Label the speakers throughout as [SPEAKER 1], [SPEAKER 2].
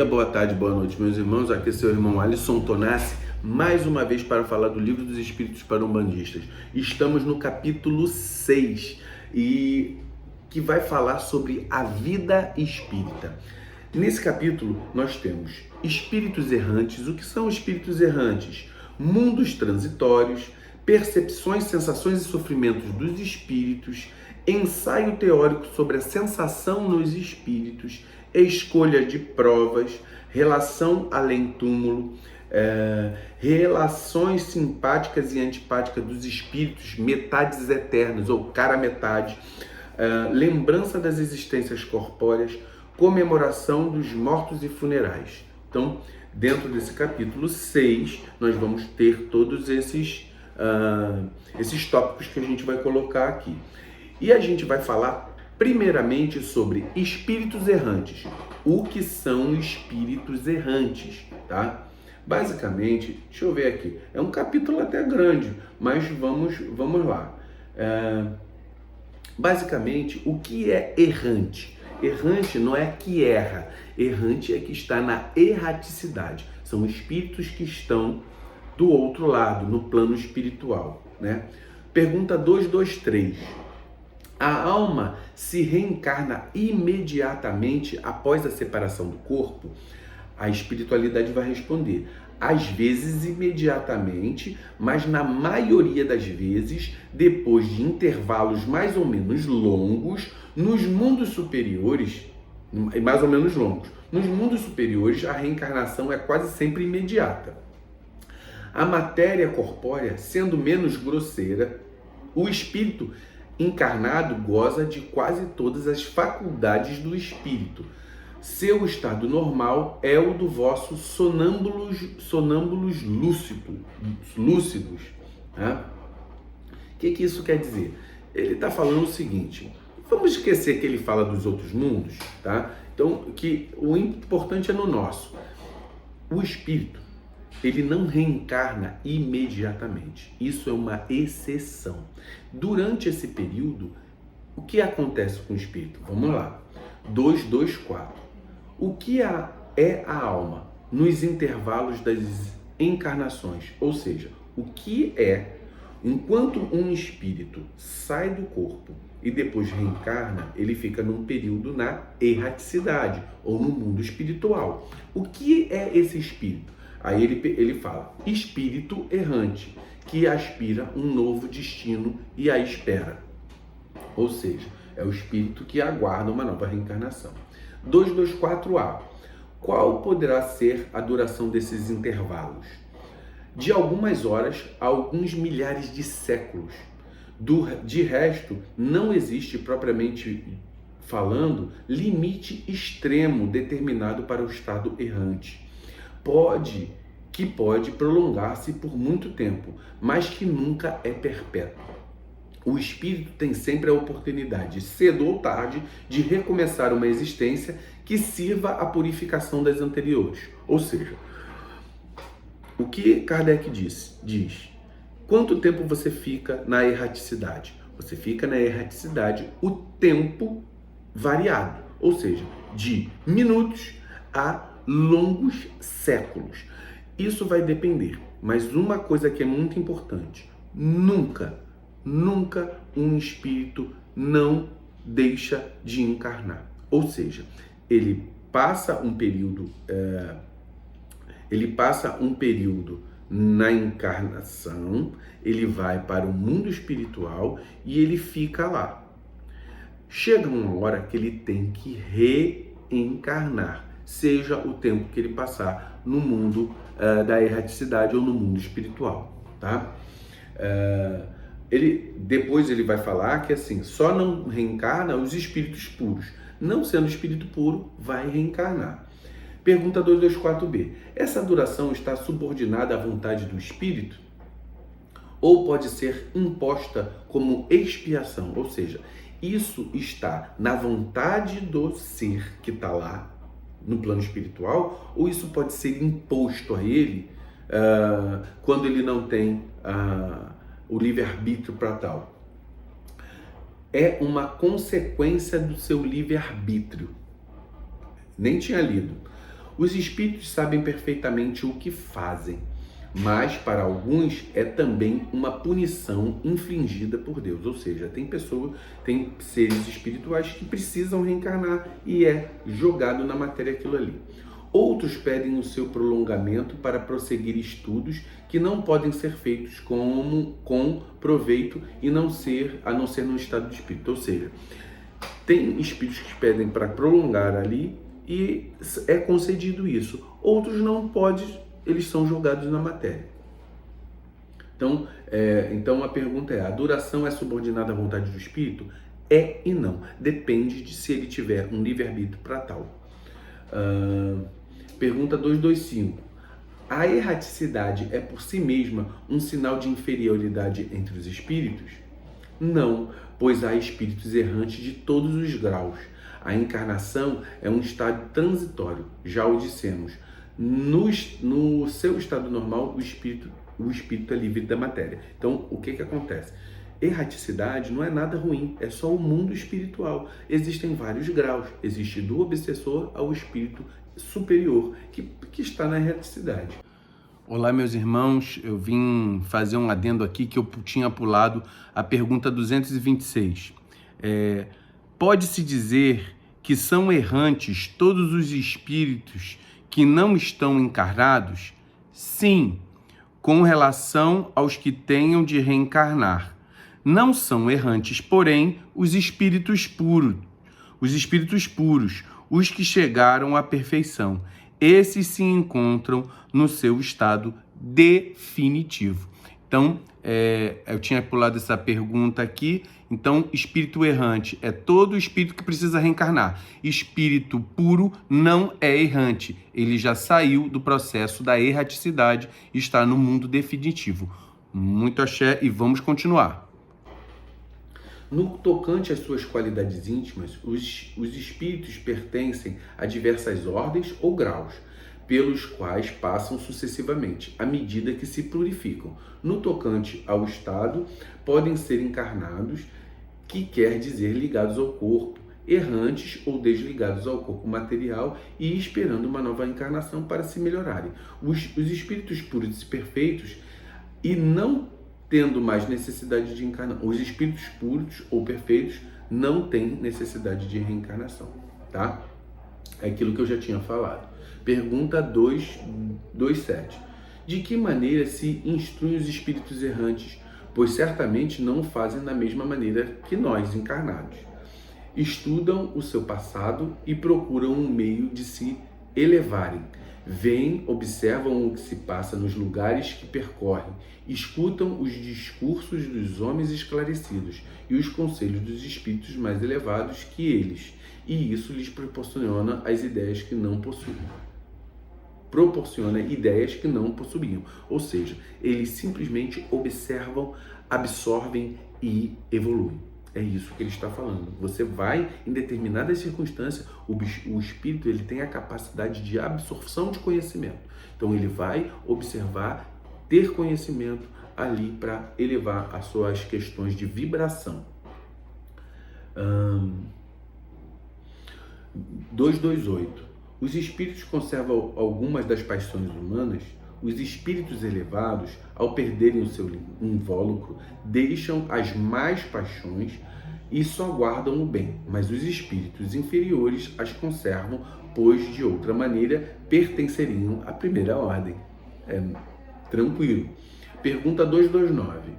[SPEAKER 1] dia, boa tarde, boa noite, meus irmãos. Aqui é seu irmão Alisson Tonassi, mais uma vez para falar do Livro dos Espíritos para Umbandistas. Estamos no capítulo 6 e que vai falar sobre a vida espírita. Nesse capítulo nós temos espíritos errantes. O que são espíritos errantes? Mundos transitórios, percepções, sensações e sofrimentos dos espíritos, ensaio teórico sobre a sensação nos espíritos, escolha de provas, relação além-túmulo, relações simpáticas e antipáticas dos espíritos, metades eternas ou cara metade, lembrança das existências corpóreas, comemoração dos mortos e funerais. Então, dentro desse capítulo 6, nós vamos ter todos esses tópicos que a gente vai colocar aqui. E a gente vai falar primeiramente sobre espíritos errantes. O que são espíritos errantes, tá? Basicamente, deixa eu ver aqui, é um capítulo até grande, mas vamos lá. Basicamente, o que é errante? Errante não é que erra, errante é que está na erraticidade. São espíritos que estão do outro lado, no plano espiritual, né? Pergunta 223. A alma se reencarna imediatamente após a separação do corpo? A espiritualidade vai responder, às vezes imediatamente, mas na maioria das vezes, depois de intervalos mais ou menos longos, nos mundos superiores, mais ou menos longos, nos mundos superiores a reencarnação é quase sempre imediata. A matéria corpórea, sendo menos grosseira, o espírito encarnado goza de quase todas as faculdades do espírito. Seu estado normal é o do vosso sonâmbulos lúcidos. Tá? O que isso quer dizer? Ele está falando o seguinte, vamos esquecer que ele fala dos outros mundos, tá? Então, que o importante é no nosso. O espírito, ele não reencarna imediatamente. Isso é uma exceção. Durante esse período, o que acontece com o espírito? Vamos lá. 224. O que é a alma nos intervalos das encarnações? Ou seja, o que é, enquanto um espírito sai do corpo e depois reencarna, ele fica num período na erraticidade ou no mundo espiritual. O que é esse espírito? Aí ele fala, espírito errante, que aspira um novo destino e a espera. Ou seja, é o espírito que aguarda uma nova reencarnação. 224A. Qual poderá ser a duração desses intervalos? De algumas horas a alguns milhares de séculos. De resto, não existe, propriamente falando, limite extremo determinado para o estado errante. Pode prolongar-se por muito tempo, mas que nunca é perpétuo. O espírito tem sempre a oportunidade, cedo ou tarde, de recomeçar uma existência que sirva à purificação das anteriores. Ou seja, o que Kardec diz, quanto tempo você fica na erraticidade? Você fica na erraticidade o tempo variado, ou seja, de minutos a longos séculos. Isso vai depender, mas uma coisa que é muito importante, nunca um espírito não deixa de encarnar. Ou seja, ele passa um período na encarnação, ele vai para o mundo espiritual e ele fica lá. Chega uma hora que ele tem que reencarnar, seja o tempo que ele passar no mundo da erraticidade ou no mundo espiritual, tá? Depois ele vai falar que assim, só não reencarna os espíritos puros. Não sendo espírito puro, vai reencarnar. Pergunta 224b. Essa duração está subordinada à vontade do espírito? Ou pode ser imposta como expiação? Ou seja, isso está na vontade do ser que está lá no plano espiritual, ou isso pode ser imposto a ele quando ele não tem o livre-arbítrio para tal? É uma consequência do seu livre-arbítrio. Nem tinha lido. Os espíritos sabem perfeitamente o que fazem, mas para alguns é também uma punição infligida por Deus. Ou seja, tem seres espirituais que precisam reencarnar e é jogado na matéria aquilo ali. Outros pedem o seu prolongamento para prosseguir estudos que não podem ser feitos com proveito a não ser no estado de espírito. Ou seja, tem espíritos que pedem para prolongar ali e é concedido isso. Outros não podem, eles são jogados na matéria. Então a pergunta é: a duração é subordinada à vontade do espírito? É e não. Depende de se ele tiver um livre-arbítrio para tal. Pergunta 225. A erraticidade é por si mesma um sinal de inferioridade entre os espíritos? Não, pois há espíritos errantes de todos os graus. A encarnação é um estado transitório, já o dissemos. No seu estado normal, o espírito é livre da matéria. Então, o que acontece? Erraticidade não é nada ruim, é só o mundo espiritual. Existem vários graus. Existe do obsessor ao espírito superior, que está na erraticidade. Olá, meus irmãos, eu vim fazer um adendo aqui que eu tinha pulado a pergunta 226. Pode-se dizer que são errantes todos os espíritos que não estão encarnados? Sim, com relação aos que tenham de reencarnar. Não são errantes, porém, os espíritos puros, os que chegaram à perfeição. Esses se encontram no seu estado definitivo. Então, eu tinha pulado essa pergunta aqui. Então, espírito errante é todo espírito que precisa reencarnar. Espírito puro não é errante. Ele já saiu do processo da erraticidade e está no mundo definitivo. Muito axé e vamos continuar. No tocante às suas qualidades íntimas, os espíritos pertencem a diversas ordens ou graus, pelos quais passam sucessivamente, à medida que se purificam. No tocante ao estado, podem ser encarnados, que quer dizer ligados ao corpo, errantes ou desligados ao corpo material e esperando uma nova encarnação para se melhorarem. Os espíritos puros e perfeitos, e não tendo mais necessidade de encarnação. Os espíritos puros ou perfeitos não têm necessidade de reencarnação, tá? É aquilo que eu já tinha falado. Pergunta 227. De que maneira se instruem os espíritos errantes? Pois certamente não o fazem da mesma maneira que nós, encarnados. Estudam o seu passado e procuram um meio de se elevarem. Veem, observam o que se passa nos lugares que percorrem, escutam os discursos dos homens esclarecidos e os conselhos dos espíritos mais elevados que eles, e isso lhes proporciona as ideias que não possuem. Ou seja, eles simplesmente observam, absorvem e evoluem. É isso que ele está falando. Você vai, em determinadas circunstâncias, o espírito ele tem a capacidade de absorção de conhecimento. Então ele vai observar, ter conhecimento ali para elevar as suas questões de vibração. 228. Os espíritos conservam algumas das paixões humanas. Os espíritos elevados, ao perderem o seu invólucro, deixam as más paixões e só guardam o bem, mas os espíritos inferiores as conservam, pois de outra maneira pertenceriam à primeira ordem. Tranquilo. Pergunta 229.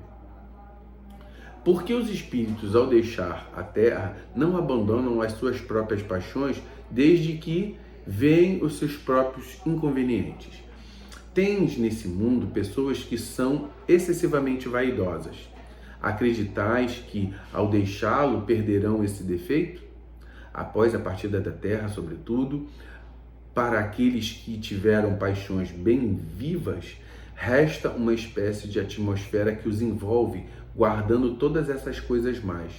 [SPEAKER 1] Por que os espíritos, ao deixar a Terra, não abandonam as suas próprias paixões, desde que veem os seus próprios inconvenientes? Tens nesse mundo pessoas que são excessivamente vaidosas. Acreditais que, ao deixá-lo, perderão esse defeito? Após a partida da Terra, sobretudo, para aqueles que tiveram paixões bem vivas, resta uma espécie de atmosfera que os envolve, guardando todas essas coisas mais,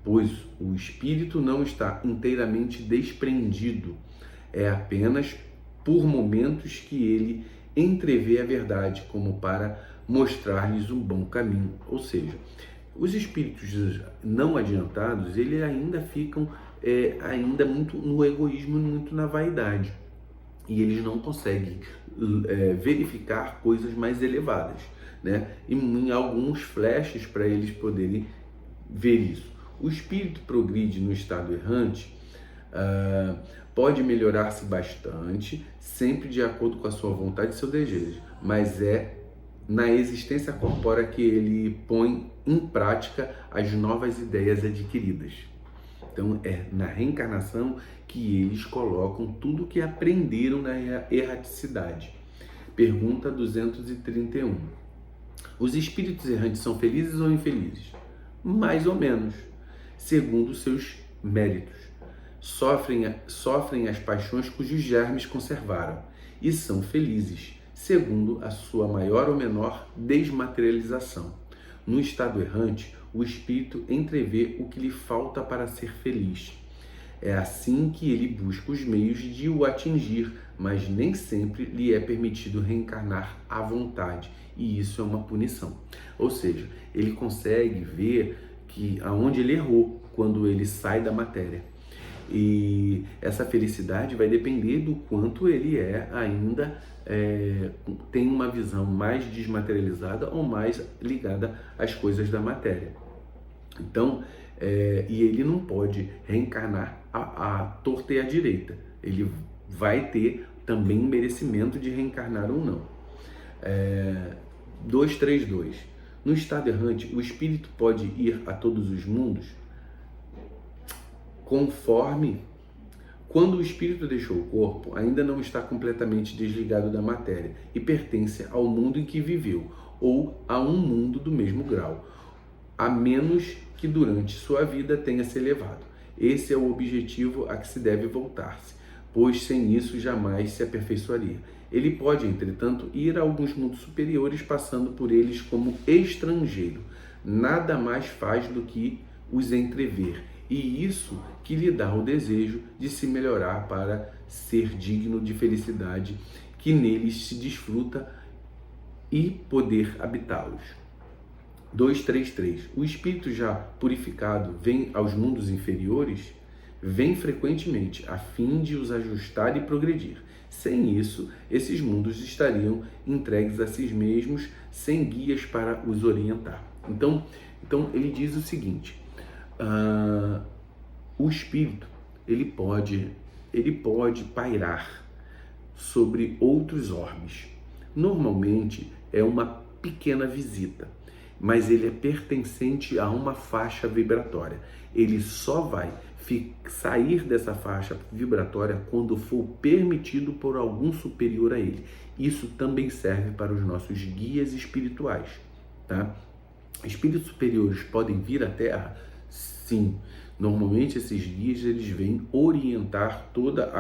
[SPEAKER 1] pois o espírito não está inteiramente desprendido. É apenas por momentos que ele entrevê a verdade, como para mostrar-lhes um bom caminho. Ou seja, os espíritos não adiantados, eles ainda ficam ainda muito no egoísmo, muito na vaidade. e eles não conseguem verificar coisas mais elevadas, né? E em alguns flashes para eles poderem ver isso. O espírito progride no estado errante, pode melhorar-se bastante, sempre de acordo com a sua vontade e seu desejo, mas é na existência corpórea que ele põe em prática as novas ideias adquiridas. Então é na reencarnação que eles colocam tudo que aprenderam na erraticidade. Pergunta 231. Os espíritos errantes são felizes ou infelizes? Mais ou menos, segundo seus méritos. Sofrem as paixões cujos germes conservaram e são felizes, segundo a sua maior ou menor desmaterialização. No estado errante, o espírito entrevê o que lhe falta para ser feliz. É assim que ele busca os meios de o atingir, mas nem sempre lhe é permitido reencarnar à vontade, e isso é uma punição. Ou seja, ele consegue ver que aonde ele errou quando ele sai da matéria. E essa felicidade vai depender do quanto ele ainda tem uma visão mais desmaterializada ou mais ligada às coisas da matéria. Então, e ele não pode reencarnar à torta e à direita. Ele vai ter também merecimento de reencarnar ou não. 232. No estado errante, o espírito pode ir a todos os mundos conforme, quando o espírito deixou o corpo, ainda não está completamente desligado da matéria e pertence ao mundo em que viveu, ou a um mundo do mesmo grau, a menos que durante sua vida tenha se elevado. Esse é o objetivo a que se deve voltar-se, pois sem isso jamais se aperfeiçoaria. Ele pode, entretanto, ir a alguns mundos superiores, passando por eles como estrangeiro. Nada mais faz do que os entrever, e isso que lhe dá o desejo de se melhorar para ser digno de felicidade que neles se desfruta e poder habitá-los. 233. O espírito já purificado vem aos mundos inferiores? Vem frequentemente, a fim de os ajustar e progredir. Sem isso, esses mundos estariam entregues a si mesmos, sem guias para os orientar. Então ele diz o seguinte: o espírito ele pode pairar sobre outros orbes. Normalmente é uma pequena visita, mas ele é pertencente a uma faixa vibratória. Ele só vai sair dessa faixa vibratória quando for permitido por algum superior a ele. Isso também serve para os nossos guias espirituais, tá? Espíritos superiores podem vir à Terra? Sim. Normalmente esses guias eles vêm orientar toda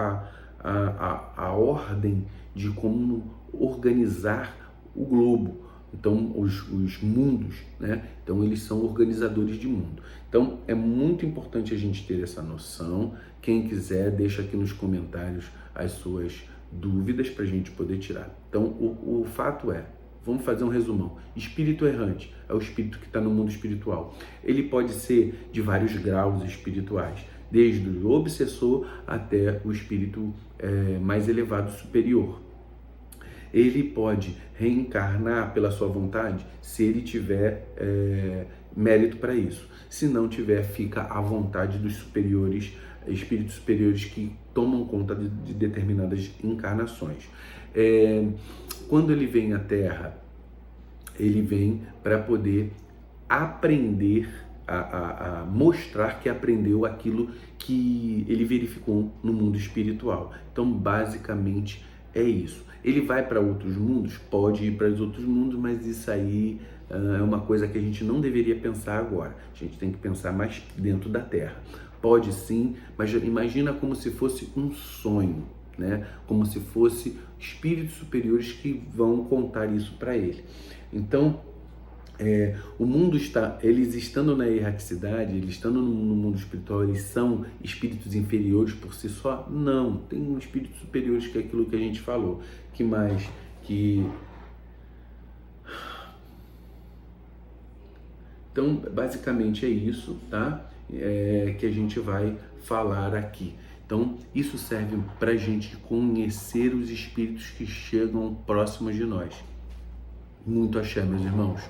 [SPEAKER 1] a ordem de como organizar o globo. Então, os mundos, né? Então, eles são organizadores de mundo. Então, é muito importante a gente ter essa noção. Quem quiser, deixa aqui nos comentários as suas dúvidas para a gente poder tirar. Então, o fato é, vamos fazer um resumão. Espírito errante é o espírito que está no mundo espiritual. Ele pode ser de vários graus espirituais, desde o obsessor até o espírito mais elevado, superior. Ele pode reencarnar pela sua vontade se ele tiver mérito para isso. Se não tiver, fica à vontade dos superiores, espíritos superiores que tomam conta de determinadas encarnações. Quando ele vem à Terra, ele vem para poder aprender, a mostrar que aprendeu aquilo que ele verificou no mundo espiritual. Então, basicamente, é isso. Ele vai para outros mundos? Pode ir para os outros mundos, mas isso aí é uma coisa que a gente não deveria pensar agora. A gente tem que pensar mais dentro da Terra. Pode sim, mas imagina como se fosse um sonho, né? Como se fosse espíritos superiores que vão contar isso para ele. Então, o mundo eles estando na erraticidade, eles estando no mundo espiritual, eles são espíritos inferiores por si só? Não, tem espíritos superiores que é aquilo que a gente falou. Que mais? Então, basicamente é isso, tá? Que a gente vai falar aqui. Então, isso serve para a gente conhecer os espíritos que chegam próximos de nós. Muito axé, meus irmãos.